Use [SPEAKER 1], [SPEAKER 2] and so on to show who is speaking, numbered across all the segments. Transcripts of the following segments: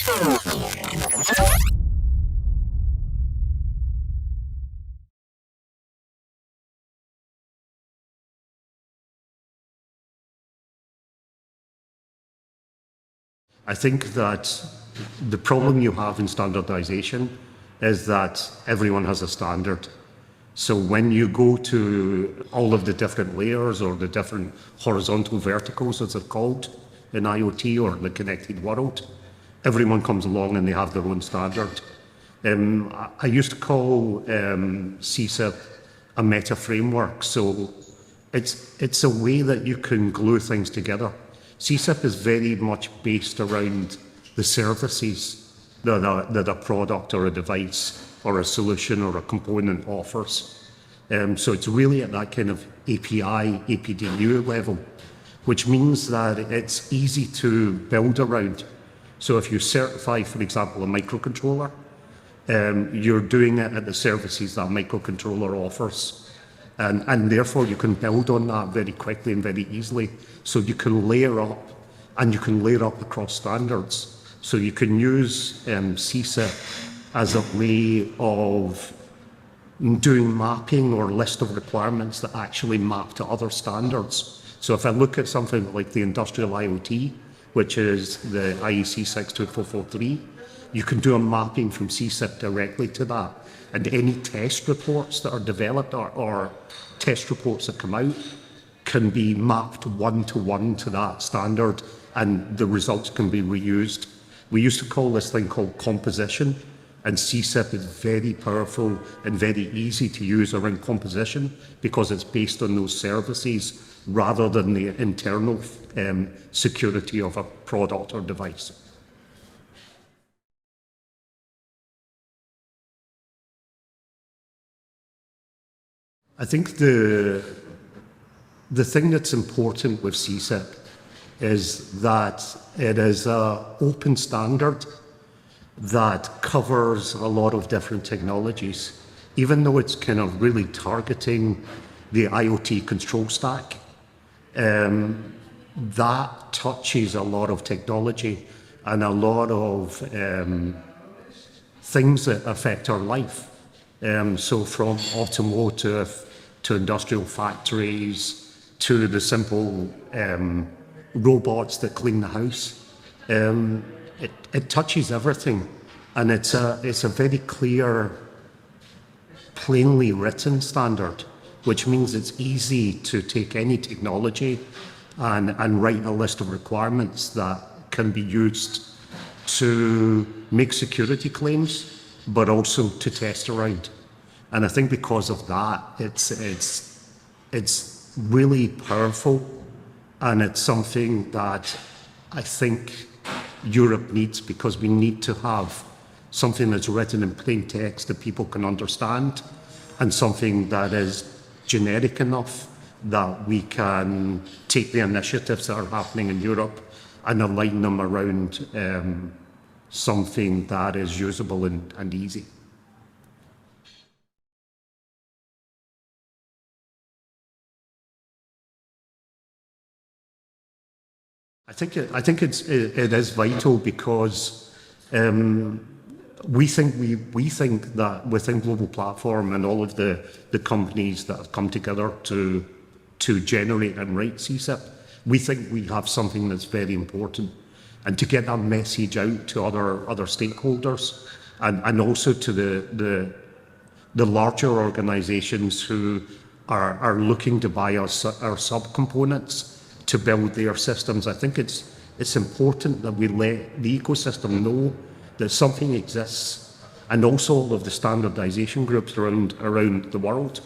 [SPEAKER 1] I think that the problem you have in standardization is that everyone has a standard. So when you go to all of the different layers or the different horizontal verticals, as they're called in IoT or the connected world, everyone comes along and they have their own standard. I used to call SESIP a meta framework. So it's a way that you can glue things together. SESIP is very much based around the services that a product or a device or a solution or a component offers. So it's really at that kind of API, APDU level, which means that it's easy to build around. So if you certify, for example, a microcontroller, you're doing it at the services that microcontroller offers. And therefore you can build on that very quickly and very easily. So you can layer up, and you can layer up across standards. So you can use SESIP as a way of doing mapping or list of requirements that actually map to other standards. So if I look at something like the industrial IoT, which is the IEC 62443, you can do a mapping from SESIP directly to that. And any test reports that are developed or test reports that come out can be mapped one-to-one to that standard, and the results can be reused. We used to call this thing called composition, and SESIP is very powerful and very easy to use around composition because it's based on those services rather than the internal security of a product or device. I think the thing that's important with SESIP is that it is an open standard that covers a lot of different technologies. Even though it's kind of really targeting the IoT control stack, that touches a lot of technology and a lot of things that affect our life. So from automotive to industrial factories to the simple robots that clean the house. It touches everything, and it's a very clear, plainly written standard, which means it's easy to take any technology and write a list of requirements that can be used to make security claims, but also to test around. And I think because of that, it's really powerful, and it's something that I think Europe needs, because we need to have something that's written in plain text that people can understand, and something that is generic enough that we can take the initiatives that are happening in Europe and align them around something that is usable and easy. I think it is vital because we think that within Global Platform and all of the companies that have come together to generate and write SESIP, we think we have something that's very important, and to get that message out to other stakeholders and also to the larger organizations who are looking to buy our subcomponents to build their systems. I think it's important that we let the ecosystem know that something exists, and also all of the standardization groups around the world,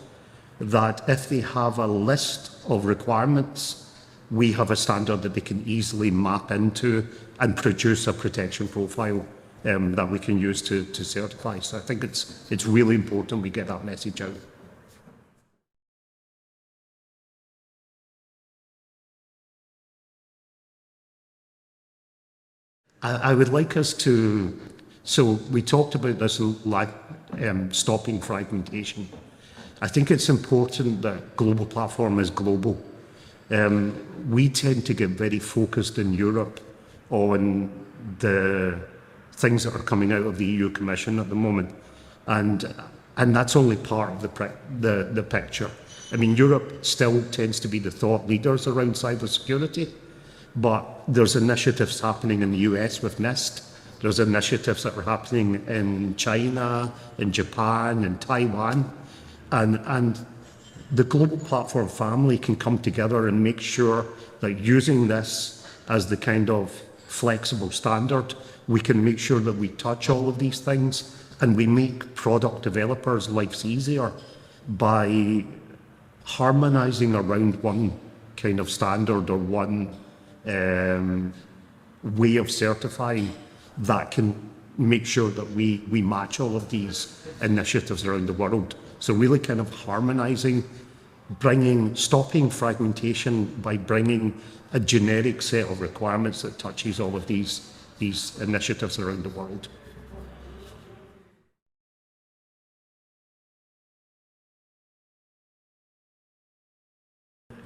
[SPEAKER 1] that if they have a list of requirements, we have a standard that they can easily map into and produce a protection profile that we can use to certify. So I think it's really important we get that message out. I would like us to, so we talked about this stopping fragmentation. I think it's important that Global Platform is global. We tend to get very focused in Europe on the things that are coming out of the EU Commission at the moment. And that's only part of the picture. I mean, Europe still tends to be the thought leaders around cybersecurity, but there's initiatives happening in the US with NIST. There's initiatives that are happening in China, in Japan, in Taiwan. And the global platform family can come together and make sure that using this as the kind of flexible standard, we can make sure that we touch all of these things and we make product developers' lives easier by harmonizing around one kind of standard or one way of certifying that can make sure that we match all of these initiatives around the world. So really kind of harmonizing, stopping fragmentation by bringing a generic set of requirements that touches all of these initiatives around the world.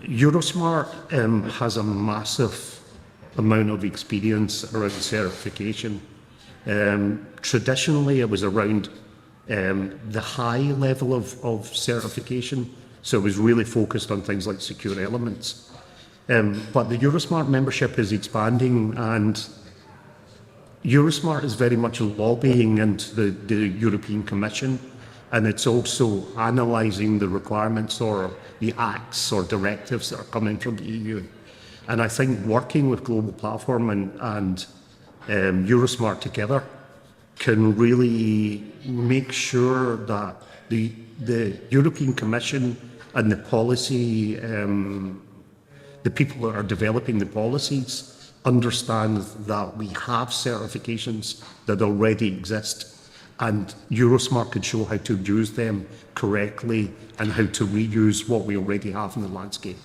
[SPEAKER 1] Eurosmart has a massive amount of experience around certification. Traditionally, it was around the high level of certification, so it was really focused on things like secure elements. But the Eurosmart membership is expanding, and Eurosmart is very much lobbying into the European Commission, and it's also analysing the requirements or the acts or directives that are coming from the EU. And I think working with Global Platform and Eurosmart together can really make sure that the European Commission and the policy, the people that are developing the policies, understand that we have certifications that already exist, and Eurosmart can show how to use them correctly and how to reuse what we already have in the landscape.